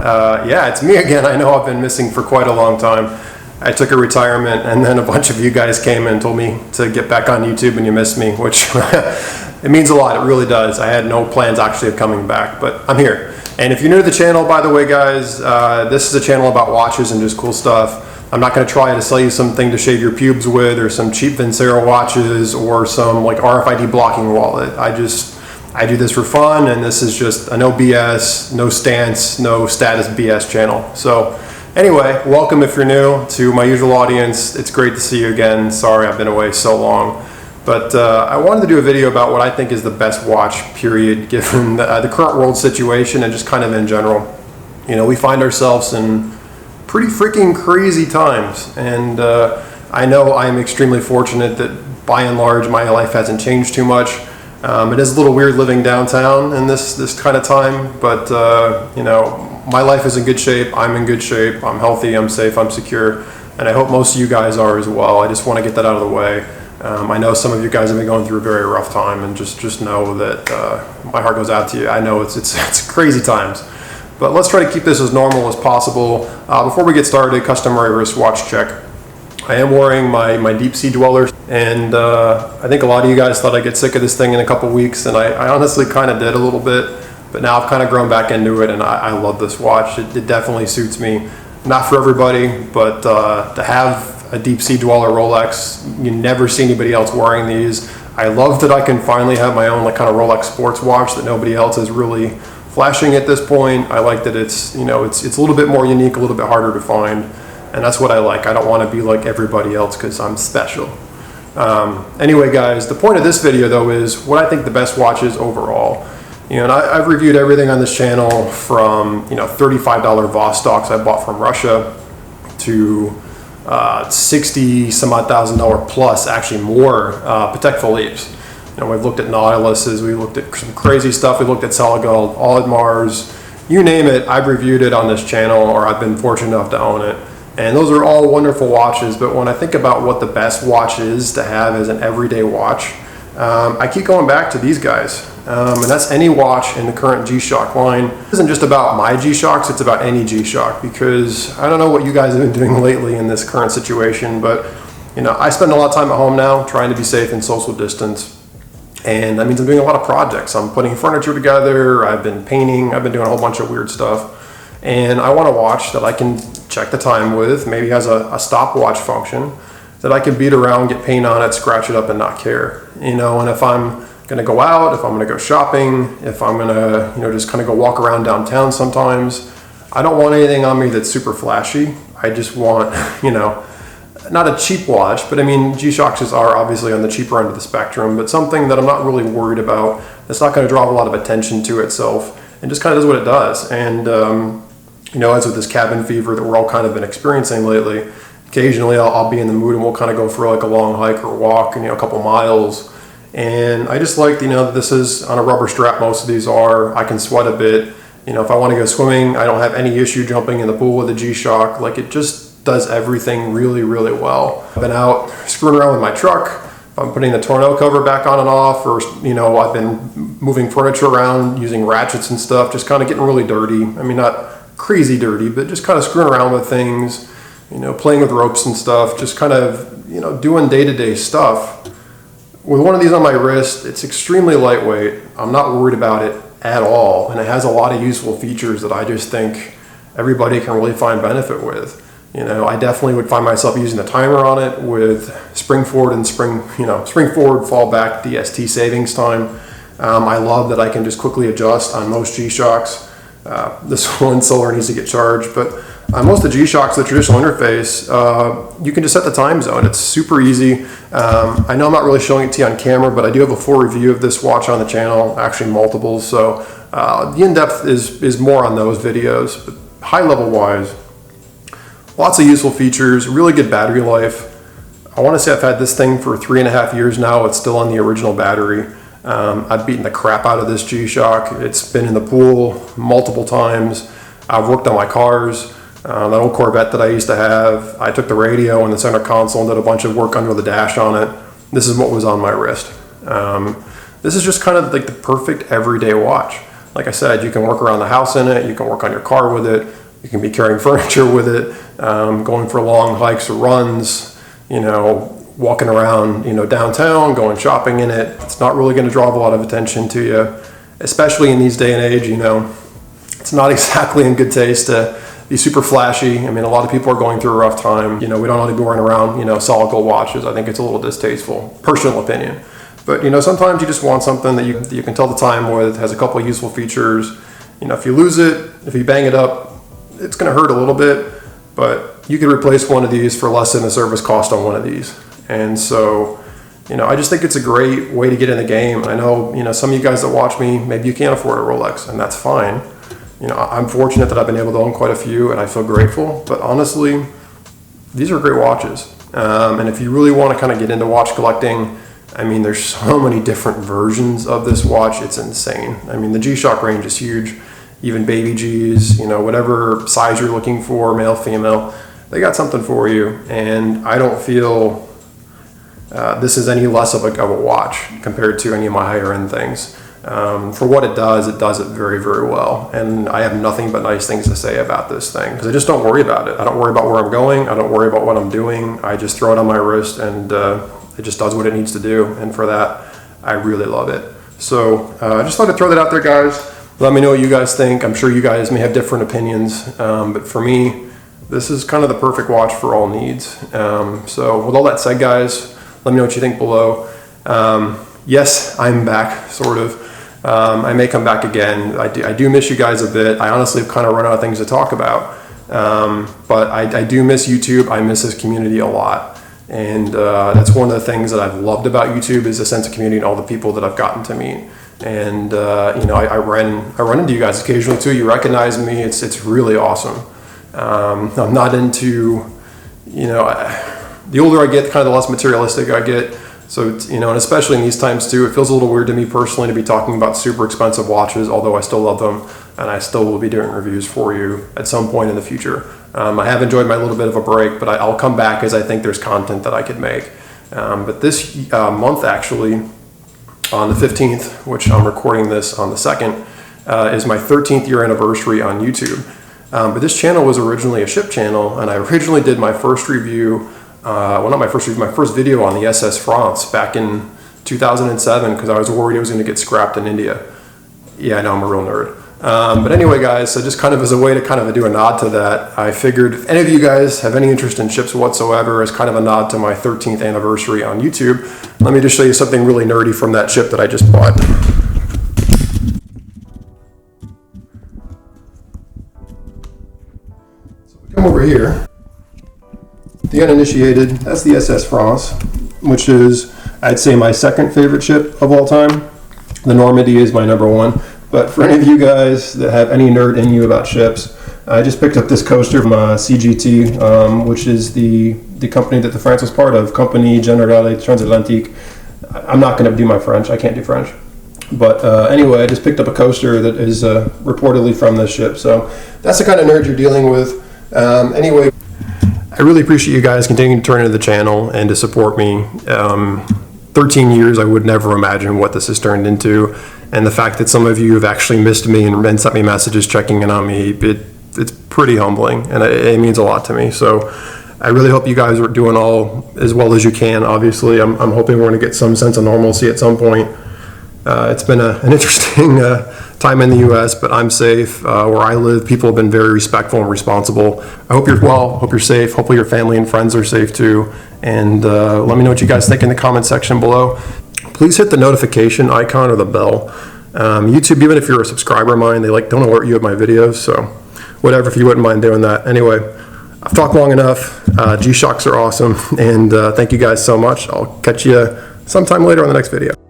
Yeah, it's me again. I know I've been missing for quite a long time. I took a retirement, and then a bunch of you guys came and told me to get back on YouTube, and you missed me, which it means a lot. It really does. I had no plans actually of coming back, but I'm here. And if you're new to the channel, by the way, guys, this is a channel about watches and just cool stuff. I'm not going to try to sell you something to shave your pubes with, or some cheap Vincero watches, or some like RFID blocking wallet. I do this for fun, and this is just a no BS, no stance, no status BS channel. So anyway, welcome if you're new to my usual audience. It's great to see you again. Sorry I've been away so long. But I wanted to do a video about what I think is the best watch, period, given the current world situation and just kind of in general. You know, we find ourselves in pretty freaking crazy times. And I know I'm extremely fortunate that by and large my life hasn't changed too much. It is a little weird living downtown in this kind of time, but you know, my life is in good shape. I'm in good shape. I'm healthy. I'm safe. I'm secure, and I hope most of you guys are as well. I just want to get that out of the way. I know some of you guys have been going through a very rough time, and just know that my heart goes out to you. I know it's crazy times, but let's try to keep this as normal as possible. Before we get started, customary wristwatch check. I am wearing my deep sea dweller, and I think a lot of you guys thought I'd get sick of this thing in a couple weeks, and I honestly kind of did a little bit, but now I've kind of grown back into it, and I love this watch. It definitely suits me. Not for everybody, but to have a deep sea dweller Rolex, you never see anybody else wearing these. I love that I can finally have my own like kind of Rolex sports watch that nobody else is really flashing at this point. I like that it's, you know, it's a little bit more unique, a little bit harder to find. And that's what I like. I don't want to be like everybody else because I'm special. Anyway, guys, the point of this video though is what I think the best watch is overall. You know, and I've reviewed everything on this channel from, you know, $35 Vostocks I bought from Russia to 60 some odd $1,000 plus, actually more, Patek Philippe's. You know, we've looked at Nautiluses, we looked at some crazy stuff, we looked at Solid Mars, you name it, I've reviewed it on this channel, or I've been fortunate enough to own it. And those are all wonderful watches, but when I think about what the best watch is to have as an everyday watch, I keep going back to these guys. And that's any watch in the current G-Shock line. It isn't just about my G-Shocks, it's about any G-Shock, because I don't know what you guys have been doing lately in this current situation, but you know, I spend a lot of time at home now trying to be safe and social distance. And that means I'm doing a lot of projects. I'm putting furniture together, I've been painting, I've been doing a whole bunch of weird stuff. And I want a watch that I can check the time with, maybe has a stopwatch function that I can beat around, get paint on it, scratch it up and not care. You know, and if I'm gonna go out, if I'm gonna go shopping, if I'm gonna, you know, just kind of go walk around downtown sometimes, I don't want anything on me that's super flashy. I just want, you know, not a cheap watch, but I mean, G-Shocks are obviously on the cheaper end of the spectrum, but something that I'm not really worried about, that's not gonna draw a lot of attention to itself, and just kind of does what it does. And you know, as with this cabin fever that we're all kind of been experiencing lately, occasionally I'll be in the mood and we'll kind of go for like a long hike or walk, and, you know, a couple miles. And I just like, you know, that this is on a rubber strap, most of these are. I can sweat a bit. You know, if I want to go swimming, I don't have any issue jumping in the pool with a G-Shock. Like, it just does everything really, really well. I've been out screwing around with my truck. I'm putting the tonneau cover back on and off, or, you know, I've been moving furniture around using ratchets and stuff, just kind of getting really dirty. I mean, not crazy dirty, but just kind of screwing around with things, you know, playing with ropes and stuff, just kind of, you know, doing day-to-day stuff. With one of these on my wrist, it's extremely lightweight. I'm not worried about it at all, and it has a lot of useful features that I just think everybody can really find benefit with. You know, I definitely would find myself using the timer on it with spring forward and spring forward, fall back, DST savings time. I love that I can just quickly adjust on most G-Shocks. This one solar needs to get charged, but on most of the G-Shocks, the traditional interface, you can just set the time zone. It's super easy. I know I'm not really showing it to you on camera, but I do have a full review of this watch on the channel, actually multiples, so the in-depth is more on those videos. But high level wise, lots of useful features, really good battery life. I want to say I've had this thing for 3.5 years now. It's still on the original battery. I've beaten the crap out of this G-Shock. It's been in the pool multiple times. I've worked on my cars. That old Corvette that I used to have, I took the radio and the center console and did a bunch of work under the dash on it. This is what was on my wrist. This is just kind of like the perfect everyday watch. like I said, you can work around the house in it, you can work on your car with it, you can be carrying furniture with it, going for long hikes or runs, you know, walking around, you know, downtown, going shopping in it. It's not really going to draw a lot of attention to you, especially in these day and age. You know, it's not exactly in good taste to be super flashy. I mean, a lot of people are going through a rough time. You know, we don't want to be wearing around, you know, solid gold watches. I think it's a little distasteful, personal opinion. But, you know, sometimes you just want something that you can tell the time with, has a couple of useful features. You know, if you lose it, if you bang it up, it's going to hurt a little bit, but you could replace one of these for less than the service cost on one of these. And so, you know, I just think it's a great way to get in the game. I know, you know, some of you guys that watch me, maybe you can't afford a Rolex, and that's fine. You know, I'm fortunate that I've been able to own quite a few, and I feel grateful. But honestly, these are great watches. And if you really want to kind of get into watch collecting, I mean, there's so many different versions of this watch. It's insane. I mean, the G-Shock range is huge. Even baby G's, you know, whatever size you're looking for, male, female, they got something for you. And I don't feel this is any less of a watch compared to any of my higher end things. For what it does it very, very well. And I have nothing but nice things to say about this thing, because I just don't worry about it. I don't worry about where I'm going. I don't worry about what I'm doing. I just throw it on my wrist, and it just does what it needs to do. And for that, I really love it. So I just thought I'd throw that out there, guys. Let me know what you guys think. I'm sure you guys may have different opinions, but for me, this is kind of the perfect watch for all needs. So with all that said, guys, let me know what you think below. Yes, I'm back, sort of. I may come back again. I do miss you guys a bit. I honestly have kind of run out of things to talk about, but I do miss YouTube. I miss this community a lot. And that's one of the things that I've loved about YouTube, is the sense of community and all the people that I've gotten to meet. And you know, I run into you guys occasionally too. You recognize me. It's really awesome. I'm not into, you know, the older I get, kind of the less materialistic I get. So, you know, and especially in these times too, it feels a little weird to me personally to be talking about super expensive watches, although I still love them, and I still will be doing reviews for you at some point in the future. I have enjoyed my little bit of a break, but I'll come back as I think there's content that I could make. But this month, actually, on the 15th, which I'm recording this on the 2nd, is my 13th year anniversary on YouTube. But this channel was originally a ship channel, and I originally did my first review, well, not my first review, my first video on the SS France back in 2007, because I was worried it was going to get scrapped in India. Yeah, I know, I'm a real nerd. But anyway, guys, so just kind of as a way to kind of do a nod to that, I figured if any of you guys have any interest in ships whatsoever, as kind of a nod to my 13th anniversary on YouTube, let me just show you something really nerdy from that ship that I just bought. So we come over here. The uninitiated, that's the SS France, which is, I'd say, my second favorite ship of all time. The Normandy is my number one. But for any of you guys that have any nerd in you about ships, I just picked up this coaster from CGT, which is the company that the France was part of, Compagnie Générale Transatlantique. I'm not going to do my French. I can't do French. But anyway, I just picked up a coaster that is reportedly from this ship. So that's the kind of nerd you're dealing with. Anyway, I really appreciate you guys continuing to turn into the channel and to support me. 13 years, I would never imagine what this has turned into. And the fact that some of you have actually missed me and sent me messages checking in on me, it's pretty humbling, and it means a lot to me. So I really hope you guys are doing all as well as you can. Obviously, I'm hoping we're going to get some sense of normalcy at some point. It's been an interesting time in the U.S., but I'm safe. Where I live, people have been very respectful and responsible. I hope you're well, hope you're safe. Hopefully your family and friends are safe too. And let me know what you guys think in the comment section below. Please hit the notification icon or the bell. YouTube, even if you're a subscriber of mine, they don't alert you of my videos. So whatever, if you wouldn't mind doing that. Anyway, I've talked long enough. G-Shocks are awesome. And thank you guys so much. I'll catch you sometime later on the next video.